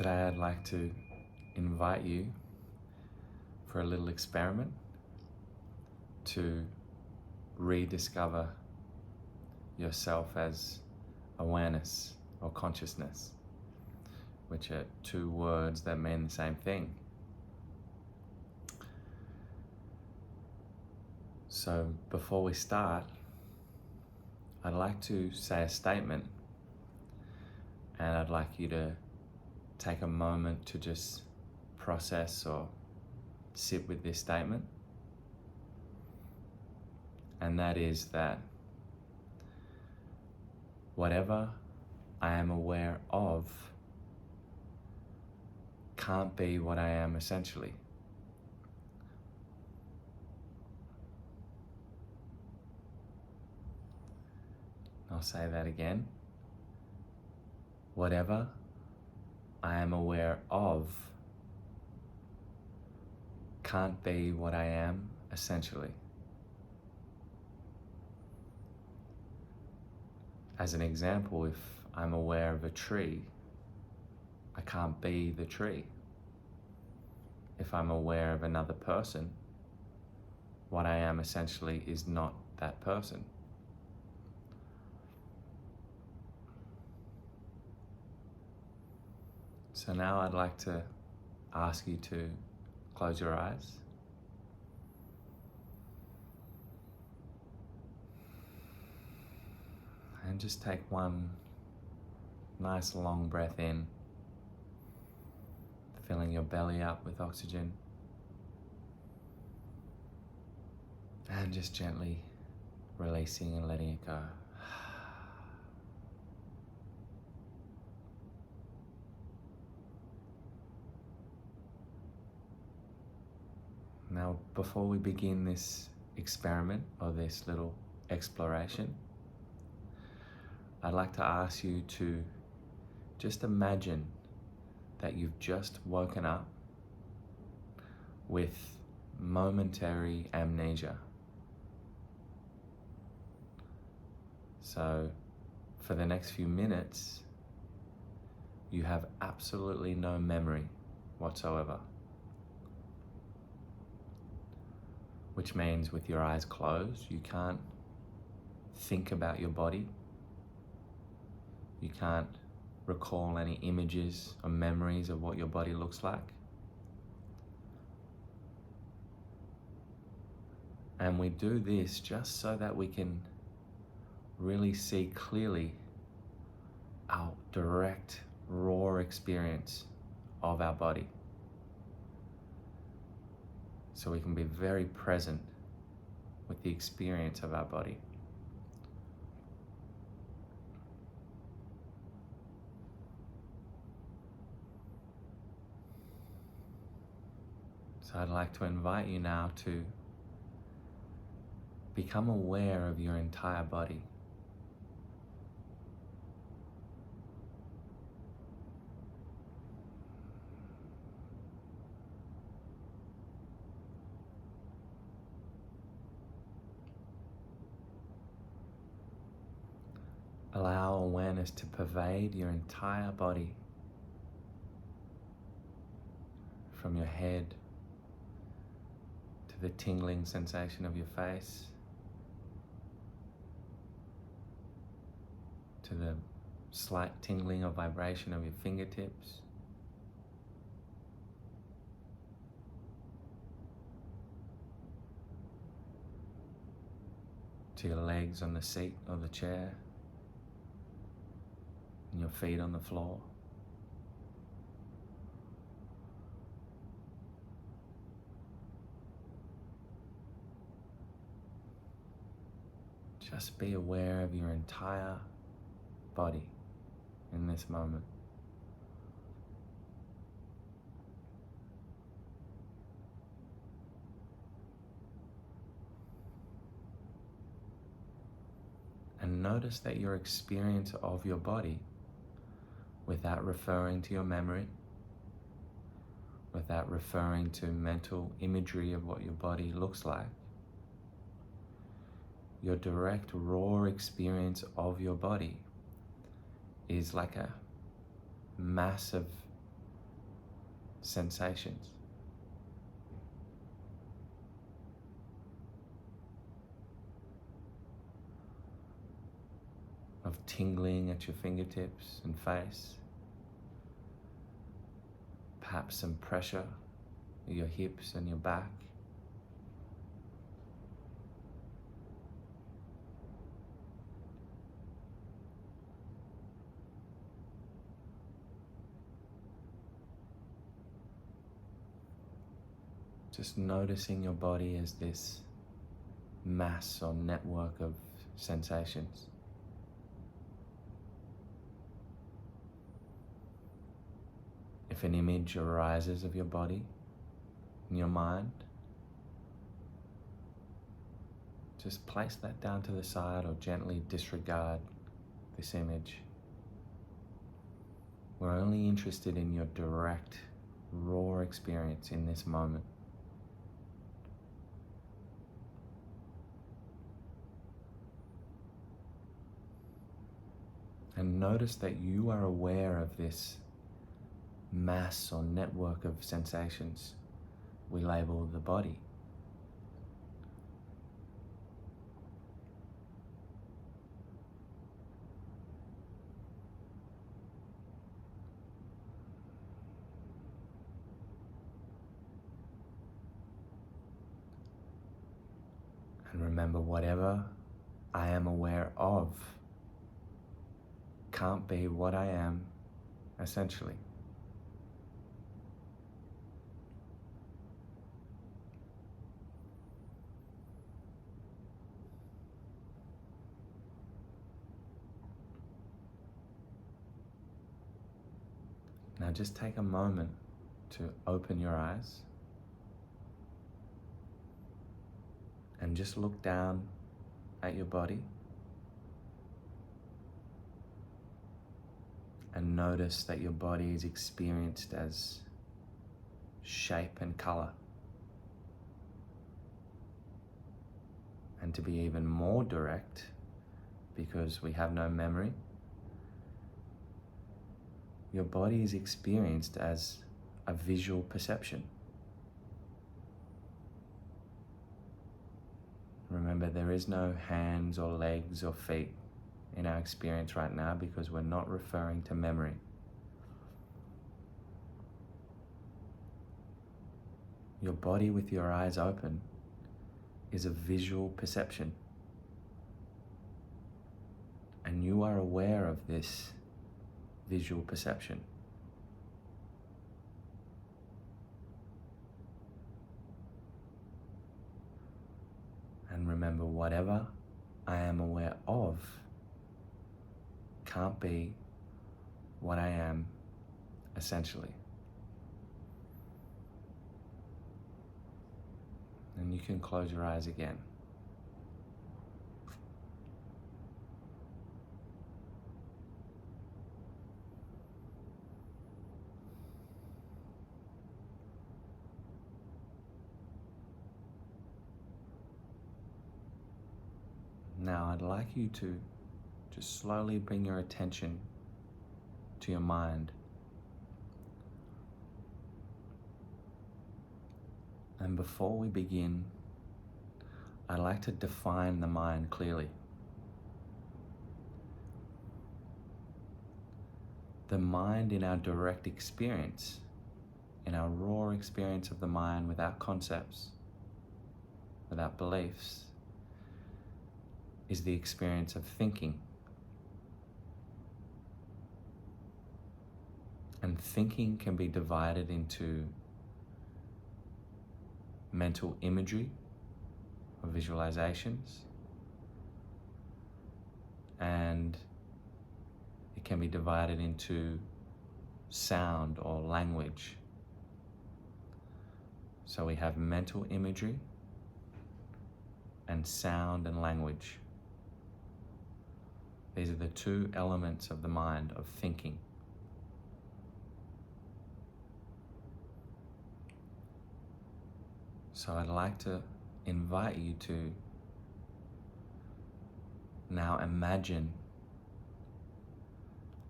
Today I'd like to invite you for a little experiment to rediscover yourself as awareness or consciousness, which are two words that mean the same thing. So before we start, I'd like to say a statement, and I'd like you to take a moment to just process or sit with this statement. And that is that whatever I am aware of can't be what I am essentially. I'll say that again. Whatever I am aware of can't be what I am essentially. As an example, if I'm aware of a tree, I can't be the tree. If I'm aware of another person, what I am essentially is not that person. So now I'd like to ask you to close your eyes. And just take one nice long breath in, filling your belly up with oxygen. And just gently releasing and letting it go. Now, before we begin this experiment or this little exploration, I'd like to ask you to just imagine that you've just woken up with momentary amnesia. So for the next few minutes, you have absolutely no memory whatsoever. Which means with your eyes closed, you can't think about your body. You can't recall any images or memories of what your body looks like. And we do this just so that we can really see clearly our direct, raw experience of our body. So we can be very present with the experience of our body. So I'd like to invite you now to become aware of your entire body. Allow awareness to pervade your entire body, from your head to the tingling sensation of your face, to the slight tingling or vibration of your fingertips, to your legs on the seat or the chair, and your feet on the floor. Just be aware of your entire body in this moment. And notice that your experience of your body, without referring to your memory, without referring to mental imagery of what your body looks like, your direct, raw experience of your body is like a massive sensations. Of tingling at your fingertips and face, perhaps some pressure at your hips and your back. Just noticing your body as this mass or network of sensations. If an image arises of your body in your mind, just place that down to the side or gently disregard this image. We're only interested in your direct, raw experience in this moment. And notice that you are aware of this mass or network of sensations we label the body. And remember, whatever I am aware of can't be what I am essentially. Now just take a moment to open your eyes and just look down at your body and notice that your body is experienced as shape and color. And to be even more direct, because we have no memory, your body is experienced as a visual perception. Remember, there is no hands or legs or feet in our experience right now because we're not referring to memory. Your body with your eyes open is a visual perception. And you are aware of this visual perception. And remember, whatever I am aware of can't be what I am essentially. And you can close your eyes again. Now I'd like you to just slowly bring your attention to your mind. And before we begin, I'd like to define the mind clearly. The mind in our direct experience, in our raw experience of the mind without concepts, without beliefs, is the experience of thinking. And thinking can be divided into mental imagery or visualizations, and it can be divided into sound or language. So we have mental imagery and sound and language. These are the two elements of the mind of thinking. So I'd like to invite you to now imagine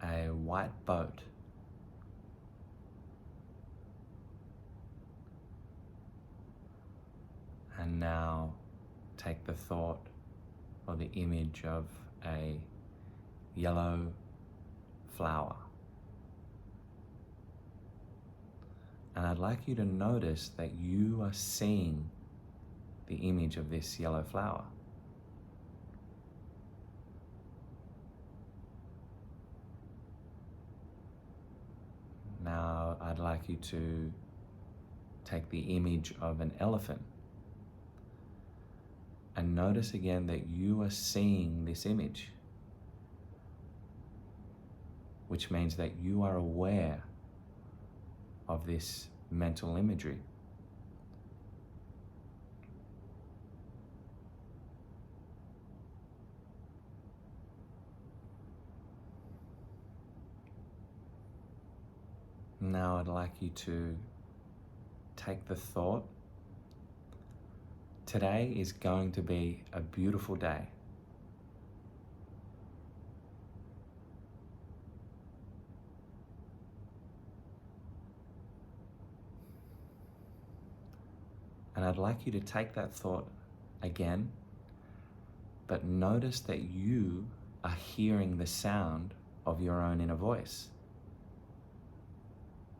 a white boat And now take the thought or the image of a yellow flower. And I'd like you to notice that you are seeing the image of this yellow flower. Now I'd like you to take the image of an elephant and notice again that you are seeing this image, which means that you are aware of this mental imagery. Now I'd like you to take the thought, today is going to be a beautiful day. And I'd like you to take that thought again, but notice that you are hearing the sound of your own inner voice.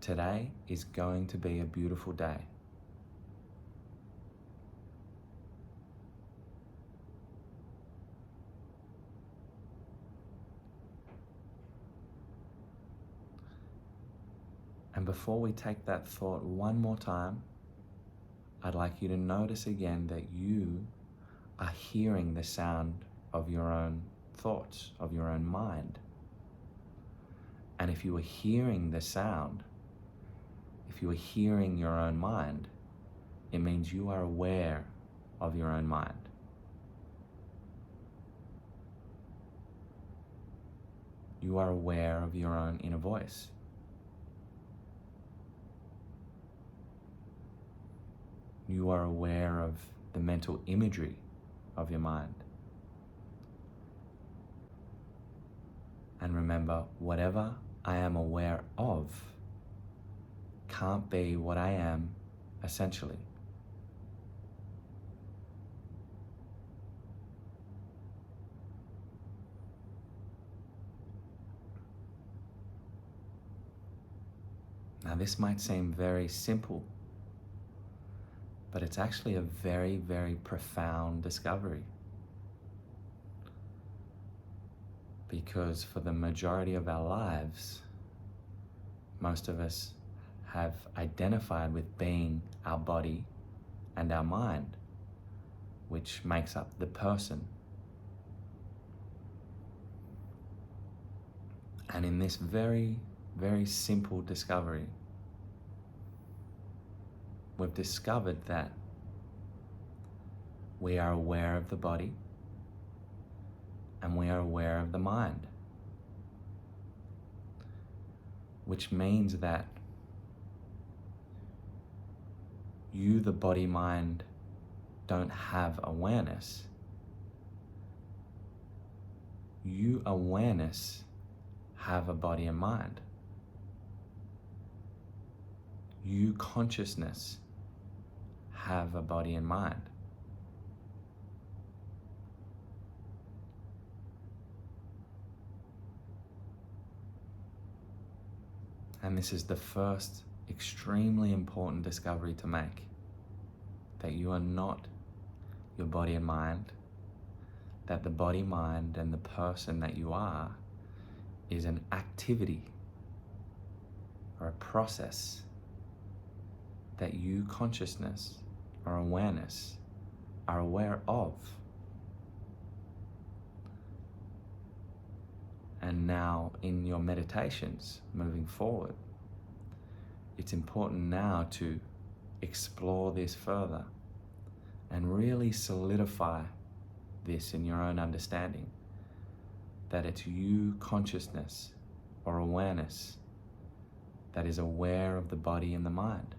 Today is going to be a beautiful day. And before we take that thought one more time, I'd like you to notice again that you are hearing the sound of your own thoughts, of your own mind. And if you are hearing the sound, if you are hearing your own mind, it means you are aware of your own mind. You are aware of your own inner voice. You are aware of the mental imagery of your mind. And remember, whatever I am aware of can't be what I am essentially. Now this might seem very simple, but it's actually a very, very profound discovery. Because for the majority of our lives, most of us have identified with being our body and our mind, which makes up the person. And in this very, very simple discovery, we've discovered that we are aware of the body and we are aware of the mind, which means that you, the body mind, don't have awareness. You, awareness, have a body and mind. You, consciousness, have a body and mind. And this is the first extremely important discovery to make, that you are not your body and mind, that the body, mind, and the person that you are is an activity or a process that you, consciousness or awareness, are aware of. And now in your meditations moving forward, it's important now to explore this further and really solidify this in your own understanding, that it's you, consciousness or awareness, that is aware of the body and the mind.